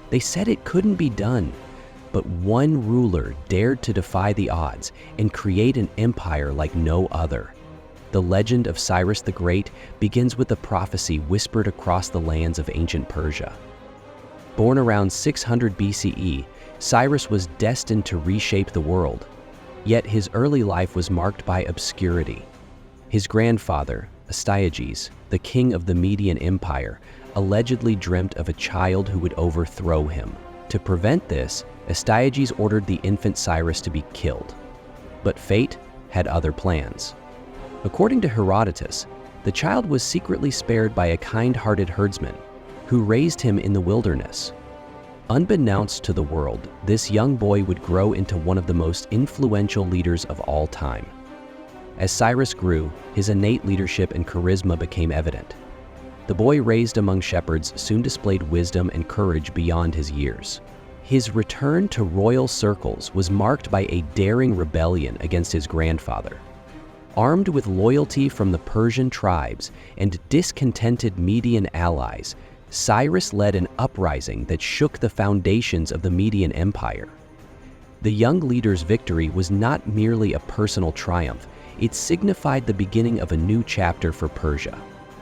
They said it couldn't be done, but one ruler dared to defy the odds and create an empire like no other. The legend of Cyrus the Great begins with a prophecy whispered across the lands of ancient Persia. Born around 600 BCE, Cyrus was destined to reshape the world. Yet his early life was marked by obscurity. His grandfather, Astyages, the king of the Median Empire, allegedly dreamt of a child who would overthrow him. To prevent this, Astyages ordered the infant Cyrus to be killed. But fate had other plans. According to Herodotus, the child was secretly spared by a kind-hearted herdsman who raised him in the wilderness. Unbeknownst to the world, this young boy would grow into one of the most influential leaders of all time. As Cyrus grew, his innate leadership and charisma became evident. The boy raised among shepherds soon displayed wisdom and courage beyond his years. His return to royal circles was marked by a daring rebellion against his grandfather. Armed with loyalty from the Persian tribes and discontented Median allies, Cyrus led an uprising that shook the foundations of the Median Empire. The young leader's victory was not merely a personal triumph, it signified the beginning of a new chapter for Persia.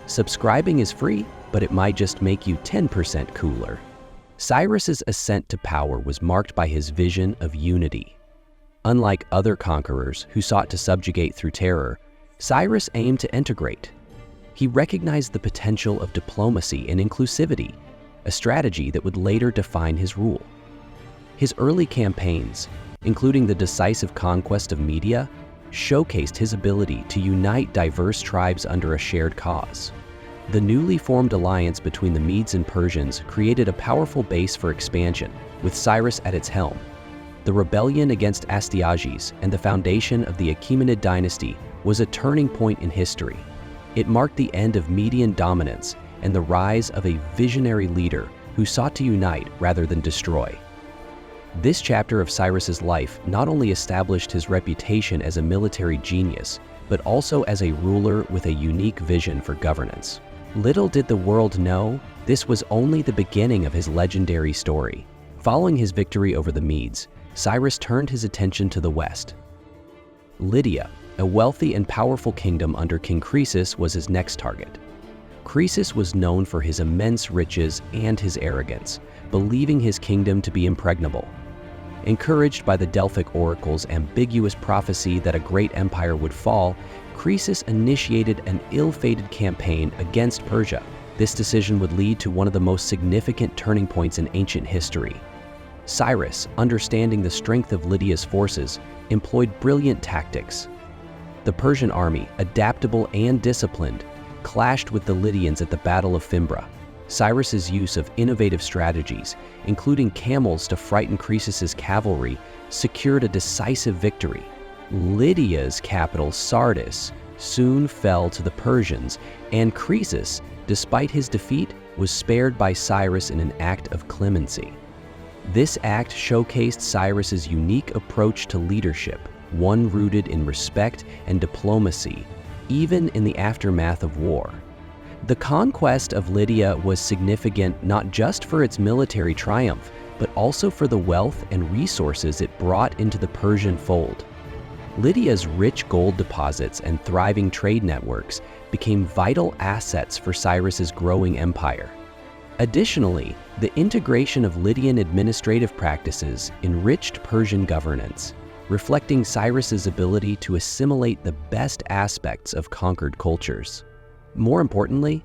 Subscribing is free, but it might just make you 10% cooler. Cyrus's ascent to power was marked by his vision of unity. Unlike other conquerors who sought to subjugate through terror, Cyrus aimed to integrate. He recognized the potential of diplomacy and inclusivity, a strategy that would later define his rule. His early campaigns, including the decisive conquest of Media, showcased his ability to unite diverse tribes under a shared cause. The newly formed alliance between the Medes and Persians created a powerful base for expansion, with Cyrus at its helm. The rebellion against Astyages and the foundation of the Achaemenid dynasty was a turning point in history. It marked the end of Median dominance and the rise of a visionary leader who sought to unite rather than destroy. This chapter of Cyrus's life not only established his reputation as a military genius, but also as a ruler with a unique vision for governance. Little did the world know, this was only the beginning of his legendary story. Following his victory over the Medes, Cyrus turned his attention to the west. Lydia, a wealthy and powerful kingdom under King Croesus, was his next target. Croesus was known for his immense riches and his arrogance, believing his kingdom to be impregnable. Encouraged by the Delphic oracle's ambiguous prophecy that a great empire would fall, Croesus initiated an ill-fated campaign against Persia. This decision would lead to one of the most significant turning points in ancient history. Cyrus, understanding the strength of Lydia's forces, employed brilliant tactics. The Persian army, adaptable and disciplined, clashed with the Lydians at the Battle of Fimbra. Cyrus's use of innovative strategies, including camels to frighten Croesus's cavalry, secured a decisive victory. Lydia's capital, Sardis, soon fell to the Persians, and Croesus, despite his defeat, was spared by Cyrus in an act of clemency. This act showcased Cyrus's unique approach to leadership, one rooted in respect and diplomacy, even in the aftermath of war. The conquest of Lydia was significant not just for its military triumph, but also for the wealth and resources it brought into the Persian fold. Lydia's rich gold deposits and thriving trade networks became vital assets for Cyrus's growing empire. Additionally, the integration of Lydian administrative practices enriched Persian governance, reflecting Cyrus's ability to assimilate the best aspects of conquered cultures. More importantly,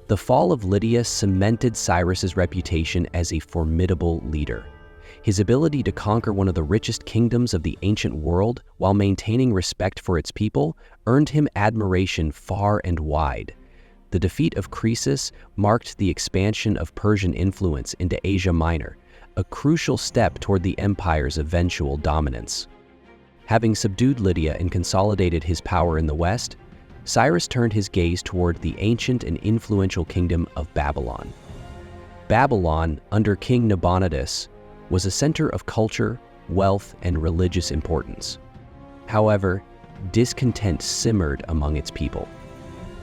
the fall of Lydia cemented Cyrus's reputation as a formidable leader. His ability to conquer one of the richest kingdoms of the ancient world while maintaining respect for its people earned him admiration far and wide. The defeat of Croesus marked the expansion of Persian influence into Asia Minor, a crucial step toward the empire's eventual dominance. Having subdued Lydia and consolidated his power in the west, Cyrus turned his gaze toward the ancient and influential kingdom of Babylon. Babylon, under King Nabonidus, was a center of culture, wealth, and religious importance. However, discontent simmered among its people.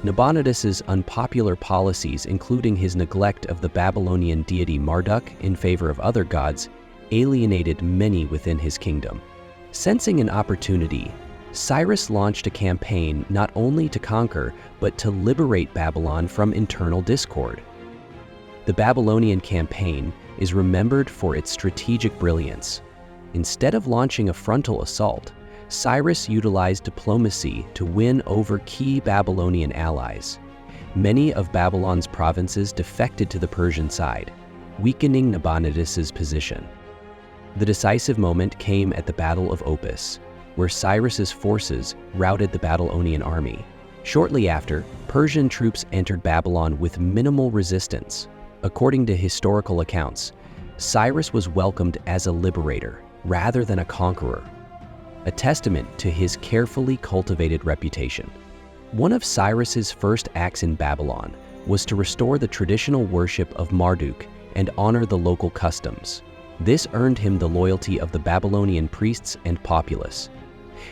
Nabonidus's unpopular policies, including his neglect of the Babylonian deity Marduk in favor of other gods, alienated many within his kingdom. Sensing an opportunity, Cyrus launched a campaign not only to conquer, but to liberate Babylon from internal discord. The Babylonian campaign is remembered for its strategic brilliance. Instead of launching a frontal assault, Cyrus utilized diplomacy to win over key Babylonian allies. Many of Babylon's provinces defected to the Persian side, weakening Nabonidus's position. The decisive moment came at the Battle of Opis, where Cyrus's forces routed the Babylonian army. Shortly after, Persian troops entered Babylon with minimal resistance. According to historical accounts, Cyrus was welcomed as a liberator rather than a conqueror, a testament to his carefully cultivated reputation. One of Cyrus's first acts in Babylon was to restore the traditional worship of Marduk and honor the local customs. This earned him the loyalty of the Babylonian priests and populace.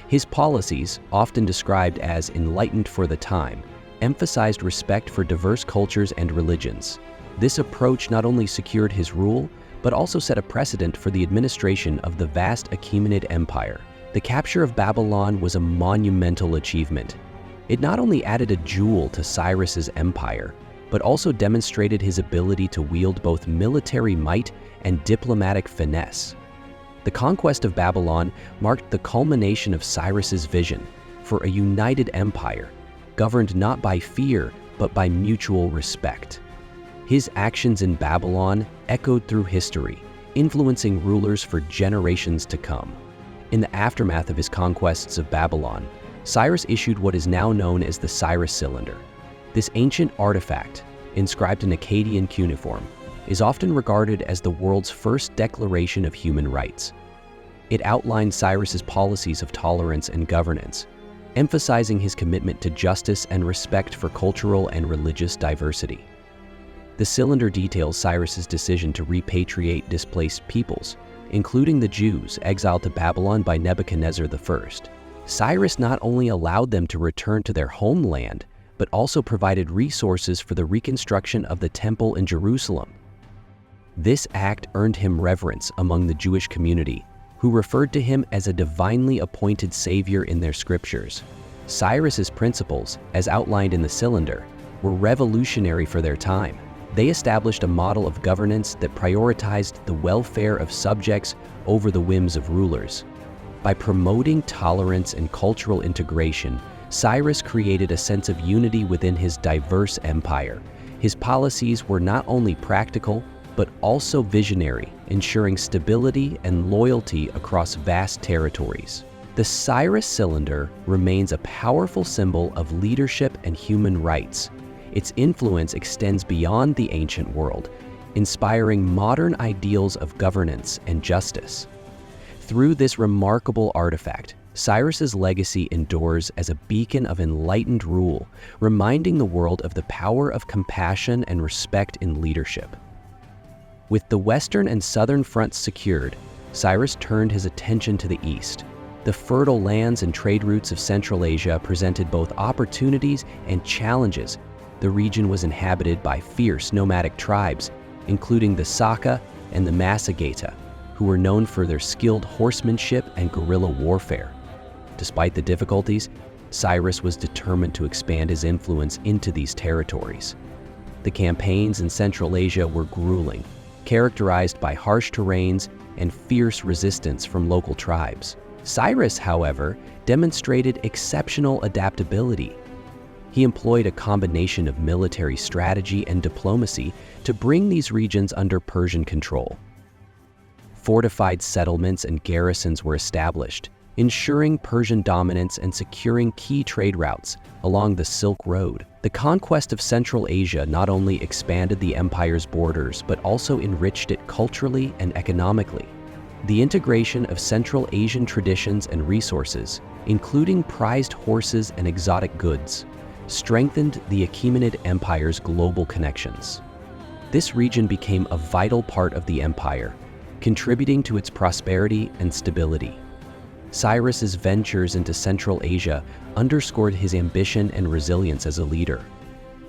His policies, often described as enlightened for the time, emphasized respect for diverse cultures and religions. This approach not only secured his rule, but also set a precedent for the administration of the vast Achaemenid Empire. The capture of Babylon was a monumental achievement. It not only added a jewel to Cyrus's empire, but also demonstrated his ability to wield both military might and diplomatic finesse. The conquest of Babylon marked the culmination of Cyrus's vision for a united empire, governed not by fear, but by mutual respect. His actions in Babylon echoed through history, influencing rulers for generations to come. In the aftermath of his conquests of Babylon, Cyrus issued what is now known as the Cyrus Cylinder. This ancient artifact, inscribed in Akkadian cuneiform, is often regarded as the world's first declaration of human rights. It outlined Cyrus's policies of tolerance and governance, emphasizing his commitment to justice and respect for cultural and religious diversity. The cylinder details Cyrus's decision to repatriate displaced peoples, including the Jews exiled to Babylon by Nebuchadnezzar I. Cyrus not only allowed them to return to their homeland, but also provided resources for the reconstruction of the temple in Jerusalem. This act earned him reverence among the Jewish community, who referred to him as a divinely appointed savior in their scriptures. Cyrus's principles, as outlined in the cylinder, were revolutionary for their time. They established a model of governance that prioritized the welfare of subjects over the whims of rulers. By promoting tolerance and cultural integration, Cyrus created a sense of unity within his diverse empire. His policies were not only practical, but also visionary, ensuring stability and loyalty across vast territories. The Cyrus Cylinder remains a powerful symbol of leadership and human rights. Its influence extends beyond the ancient world, inspiring modern ideals of governance and justice. Through this remarkable artifact, Cyrus's legacy endures as a beacon of enlightened rule, reminding the world of the power of compassion and respect in leadership. With the western and southern fronts secured, Cyrus turned his attention to the east. The fertile lands and trade routes of Central Asia presented both opportunities and challenges. The region was inhabited by fierce nomadic tribes, including the Saka and the Massageta, who were known for their skilled horsemanship and guerrilla warfare. Despite the difficulties, Cyrus was determined to expand his influence into these territories. The campaigns in Central Asia were grueling, characterized by harsh terrains and fierce resistance from local tribes. Cyrus, however, demonstrated exceptional adaptability. He employed a combination of military strategy and diplomacy to bring these regions under Persian control. Fortified settlements and garrisons were established, ensuring Persian dominance and securing key trade routes along the Silk Road. The conquest of Central Asia not only expanded the empire's borders, but also enriched it culturally and economically. The integration of Central Asian traditions and resources, including prized horses and exotic goods, strengthened the Achaemenid Empire's global connections. This region became a vital part of the empire, contributing to its prosperity and stability. Cyrus's ventures into Central Asia underscored his ambition and resilience as a leader.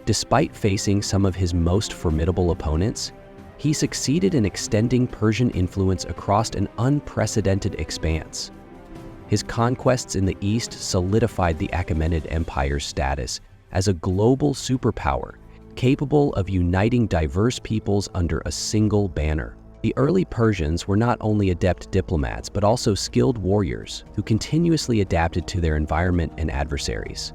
Despite facing some of his most formidable opponents, he succeeded in extending Persian influence across an unprecedented expanse. His conquests in the East solidified the Achaemenid Empire's status as a global superpower, capable of uniting diverse peoples under a single banner. The early Persians were not only adept diplomats, but also skilled warriors who continuously adapted to their environment and adversaries.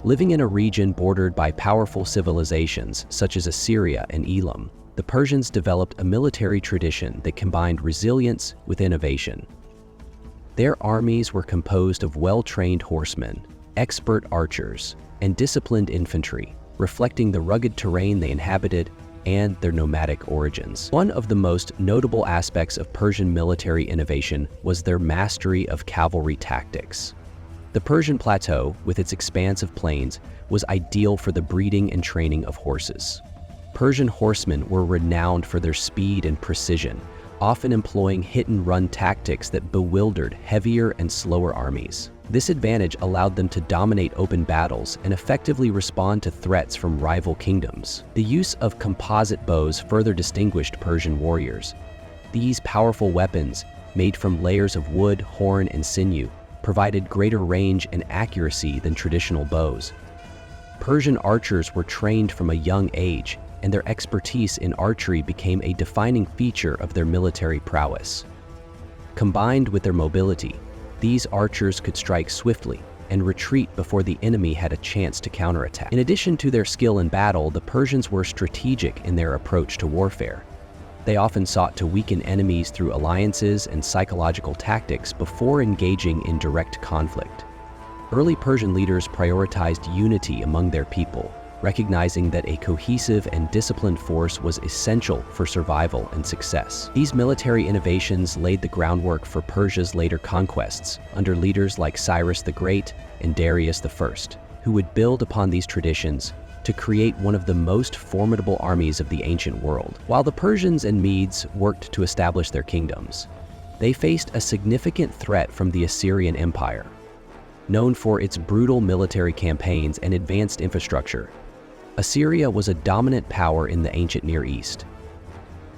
Living in a region bordered by powerful civilizations such as Assyria and Elam, the Persians developed a military tradition that combined resilience with innovation. Their armies were composed of well-trained horsemen, expert archers, and disciplined infantry, reflecting the rugged terrain they inhabited and their nomadic origins. One of the most notable aspects of Persian military innovation was their mastery of cavalry tactics. The Persian plateau, with its expanse of plains, was ideal for the breeding and training of horses. Persian horsemen were renowned for their speed and precision, often employing hit-and-run tactics that bewildered heavier and slower armies. This advantage allowed them to dominate open battles and effectively respond to threats from rival kingdoms. The use of composite bows further distinguished Persian warriors. These powerful weapons, made from layers of wood, horn, and sinew, provided greater range and accuracy than traditional bows. Persian archers were trained from a young age, and their expertise in archery became a defining feature of their military prowess. Combined with their mobility, these archers could strike swiftly and retreat before the enemy had a chance to counterattack. In addition to their skill in battle, the Persians were strategic in their approach to warfare. They often sought to weaken enemies through alliances and psychological tactics before engaging in direct conflict. Early Persian leaders prioritized unity among their people, recognizing that a cohesive and disciplined force was essential for survival and success. These military innovations laid the groundwork for Persia's later conquests under leaders like Cyrus the Great and Darius I, who would build upon these traditions to create one of the most formidable armies of the ancient world. While the Persians and Medes worked to establish their kingdoms, they faced a significant threat from the Assyrian Empire. Known for its brutal military campaigns and advanced infrastructure, Assyria was a dominant power in the ancient Near East.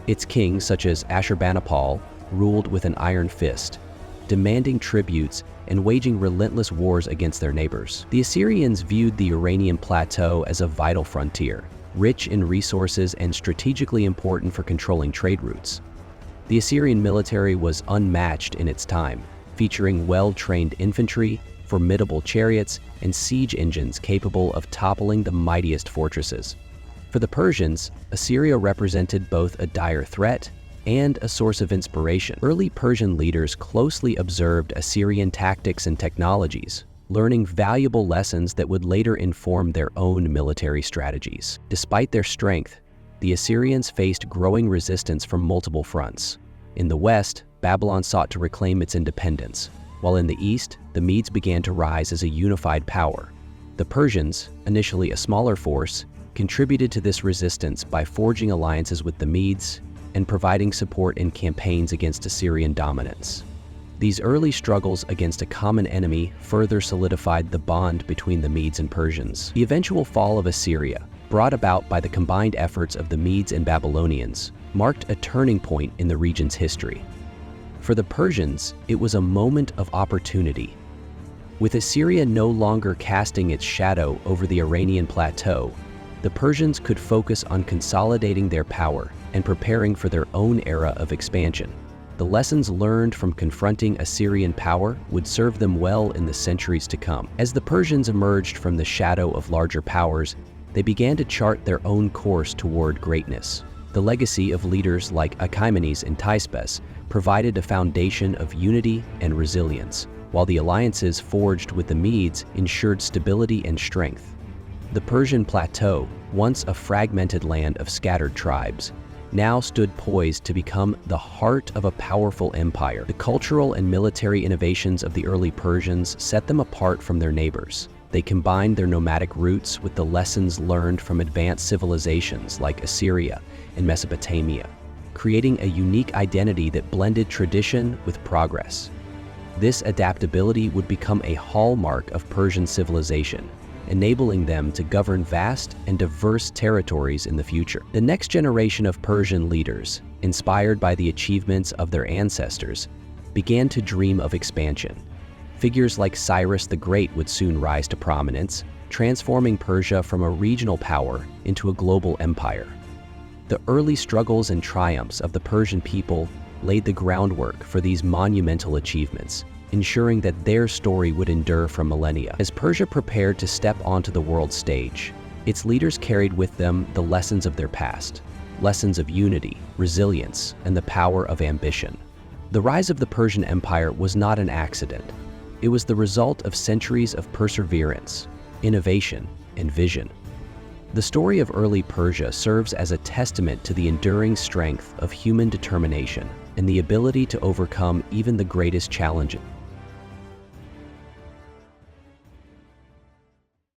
Its kings, such as Ashurbanipal, ruled with an iron fist, demanding tributes and waging relentless wars against their neighbors. The Assyrians viewed the Iranian plateau as a vital frontier, rich in resources and strategically important for controlling trade routes. The Assyrian military was unmatched in its time, featuring well-trained infantry, formidable chariots, and siege engines capable of toppling the mightiest fortresses. For the Persians, Assyria represented both a dire threat and a source of inspiration. Early Persian leaders closely observed Assyrian tactics and technologies, learning valuable lessons that would later inform their own military strategies. Despite their strength, the Assyrians faced growing resistance from multiple fronts. In the west, Babylon sought to reclaim its independence, while in the east, the Medes began to rise as a unified power. The Persians, initially a smaller force, contributed to this resistance by forging alliances with the Medes and providing support in campaigns against Assyrian dominance. These early struggles against a common enemy further solidified the bond between the Medes and Persians. The eventual fall of Assyria, brought about by the combined efforts of the Medes and Babylonians, marked a turning point in the region's history. For the Persians, it was a moment of opportunity. With Assyria no longer casting its shadow over the Iranian plateau, the Persians could focus on consolidating their power and preparing for their own era of expansion. The lessons learned from confronting Assyrian power would serve them well in the centuries to come. As the Persians emerged from the shadow of larger powers, they began to chart their own course toward greatness. The legacy of leaders like Achaemenes and Cyrus provided a foundation of unity and resilience, while the alliances forged with the Medes ensured stability and strength. The Persian plateau, once a fragmented land of scattered tribes, now stood poised to become the heart of a powerful empire. The cultural and military innovations of the early Persians set them apart from their neighbors. They combined their nomadic roots with the lessons learned from advanced civilizations like Assyria and Mesopotamia, creating a unique identity that blended tradition with progress. This adaptability would become a hallmark of Persian civilization, enabling them to govern vast and diverse territories in the future. The next generation of Persian leaders, inspired by the achievements of their ancestors, began to dream of expansion. Figures like Cyrus the Great would soon rise to prominence, transforming Persia from a regional power into a global empire. The early struggles and triumphs of the Persian people laid the groundwork for these monumental achievements, ensuring that their story would endure for millennia. As Persia prepared to step onto the world stage, its leaders carried with them the lessons of their past, lessons of unity, resilience, and the power of ambition. The rise of the Persian Empire was not an accident. It was the result of centuries of perseverance, innovation, and vision. The story of early Persia serves as a testament to the enduring strength of human determination and the ability to overcome even the greatest challenges.